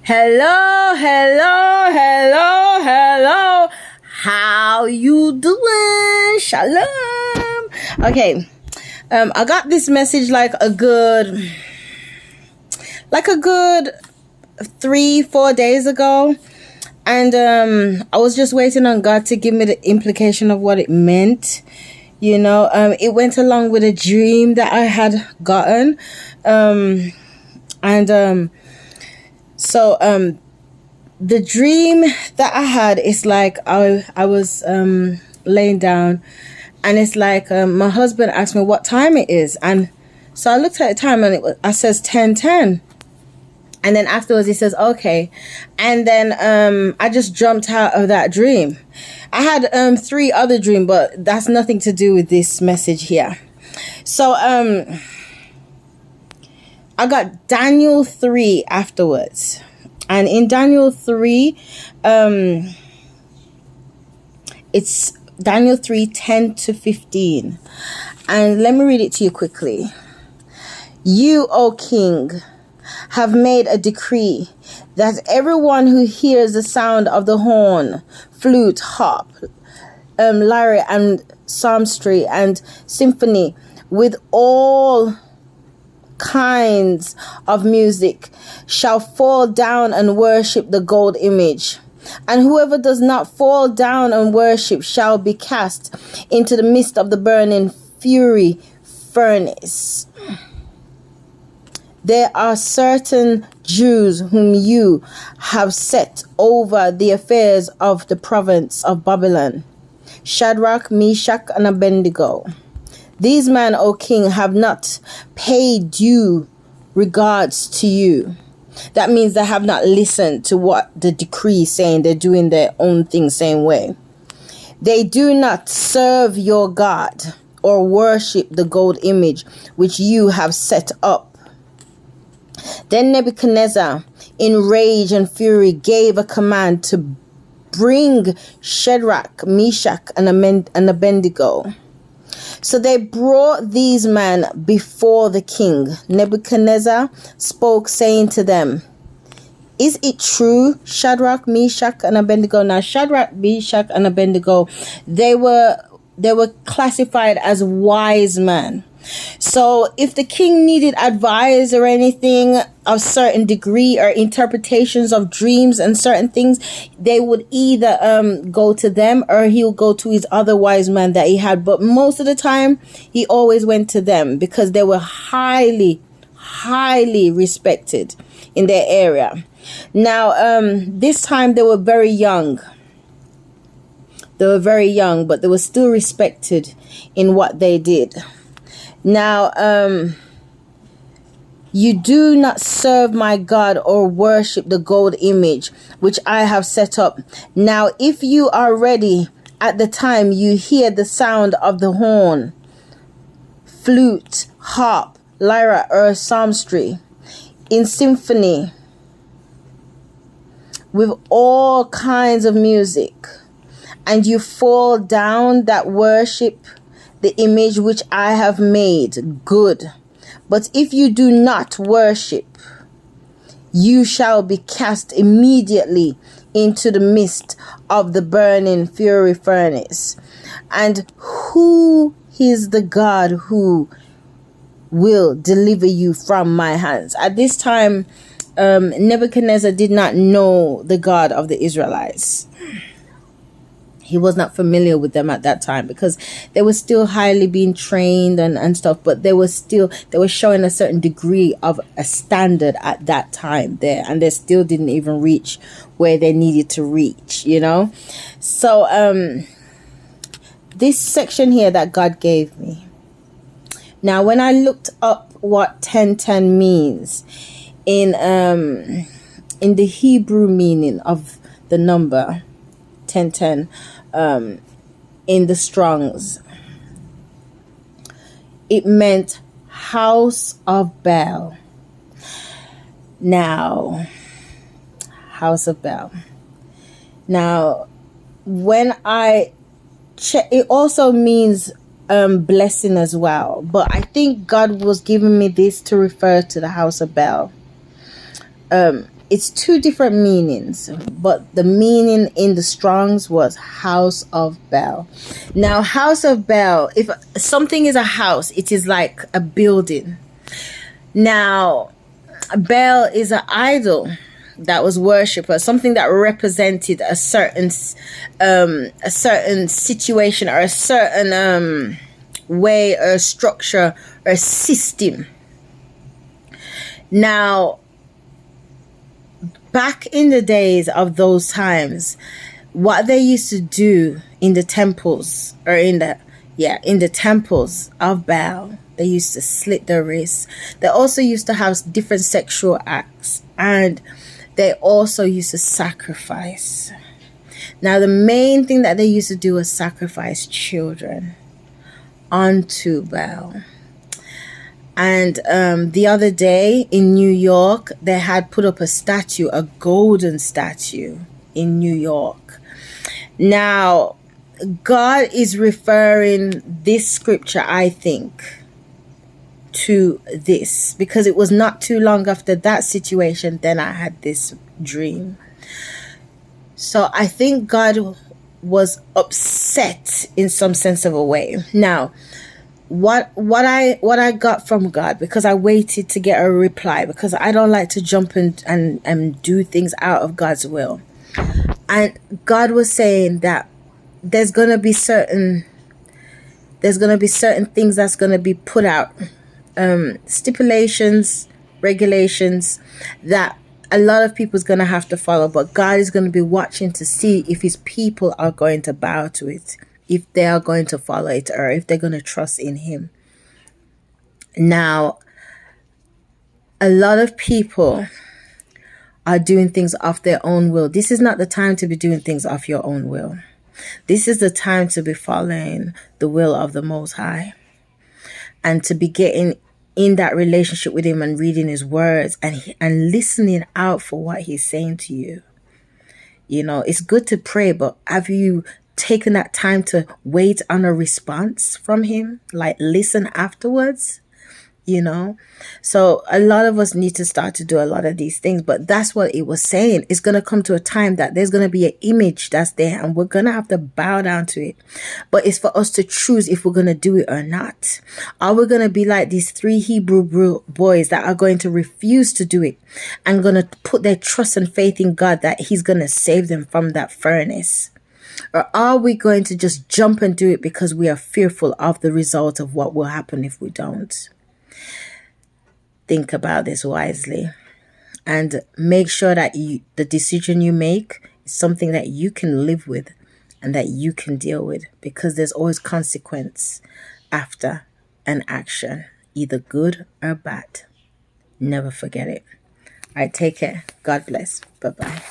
Hello, hello, hello, hello. How you doing? Shalom. Okay. I got this message like a good 3-4 days ago. And I was just waiting on God to give me the implication of what it meant. You know, it went along with a dream that I had gotten. So the dream that I had is like I was laying down, and it's like my husband asked me what time it is, and so I looked at the time and I says 10:10, and then afterwards he says okay, and then I just jumped out of that dream. I had 3 other dreams, but that's nothing to do with this message here. So I got Daniel 3 afterwards. And in Daniel 3, it's Daniel 3:10-15. And let me read it to you quickly. You, O king, have made a decree that everyone who hears the sound of the horn, flute, harp, lyre, and psalmistry, and symphony, with all kinds of music, shall fall down and worship the gold image. And whoever does not fall down and worship shall be cast into the midst of the burning fury furnace. There are certain Jews whom you have set over the affairs of the province of Babylon, Shadrach, Meshach, and Abednego. These men, O king, have not paid due regards to you. That means they have not listened to what the decree is saying. They're doing their own thing same way. They do not serve your God or worship the gold image which you have set up. Then Nebuchadnezzar, in rage and fury, gave a command to bring Shadrach, Meshach, and Abednego. So they brought these men before the king. Nebuchadnezzar spoke, saying to them, is it true, Shadrach, Meshach, and Abednego? Now, Shadrach, Meshach, and Abednego, they were classified as wise men. So if the king needed advice or anything of certain degree or interpretations of dreams and certain things, they would either go to them or he'll go to his other wise man that he had. But most of the time, he always went to them because they were highly, highly respected in their area. Now, this time they were very young. They were very young, but they were still respected in what they did. Now, you do not serve my God or worship the gold image which I have set up. Now, if you are ready at the time you hear the sound of the horn, flute, harp, lyre, or psalmistry, in symphony, with all kinds of music, and you fall down that worship the image which I have made, good. But if you do not worship, you shall be cast immediately into the midst of the burning fury furnace. And who is the God who will deliver you from my hands? At this time, Nebuchadnezzar did not know the God of the Israelites. He was not familiar with them at that time because they were still highly being trained and stuff, but they were showing a certain degree of a standard at that time there, and they still didn't even reach where they needed to reach, you know. So this section here that God gave me. Now, when I looked up what 10:10 means in the Hebrew meaning of the number 10:10, in the Strongs, it meant house of Baal. Now, house of Baal. Now, when I check, it also means blessing as well. But I think God was giving me this to refer to the house of Baal. it's two different meanings, but the meaning in the Strongs was house of Baal. Now, house of Baal, if something is a house, it is like a building. Now, Baal is an idol that was worshipped, or something that represented a certain situation, or a certain way, or structure, or system. Now, back in the days of those times, what they used to do in the temples, or in the temples of Baal, they used to slit their wrists. They also used to have different sexual acts, and they also used to sacrifice. Now, the main thing that they used to do was sacrifice children unto Baal. And the other day in New York, they had put up a statue, a golden statue in New York. Now, God is referring this scripture, I think, to this, because it was not too long after that situation then I had this dream. So I think God was upset in some sense of a way. Now, what I got from God, because I waited to get a reply, because I don't like to jump and do things out of God's will. And God was saying that there's gonna be certain things that's gonna be put out, stipulations, regulations that a lot of people's gonna have to follow, but God is gonna be watching to see if his people are going to bow to it, if they are going to follow it, or if they're going to trust in him. Now, a lot of people are doing things off their own will. This is not the time to be doing things off your own will. This is the time to be following the will of the Most High, and to be getting in that relationship with him, and reading his words, and listening out for what he's saying to you. You know, it's good to pray, but have you taken that time to wait on a response from him? Like, listen afterwards, you know? So a lot of us need to start to do a lot of these things, but that's what it was saying. It's going to come to a time that there's going to be an image that's there, and we're going to have to bow down to it. But it's for us to choose if we're going to do it or not. Are we going to be like these 3 Hebrew boys that are going to refuse to do it, and going to put their trust and faith in God that he's going to save them from that furnace? Or are we going to just jump and do it because we are fearful of the result of what will happen if we don't? Think about this wisely, and make sure that the decision you make is something that you can live with and that you can deal with, because there's always consequence after an action, either good or bad. Never forget it. All right, take care. God bless. Bye-bye.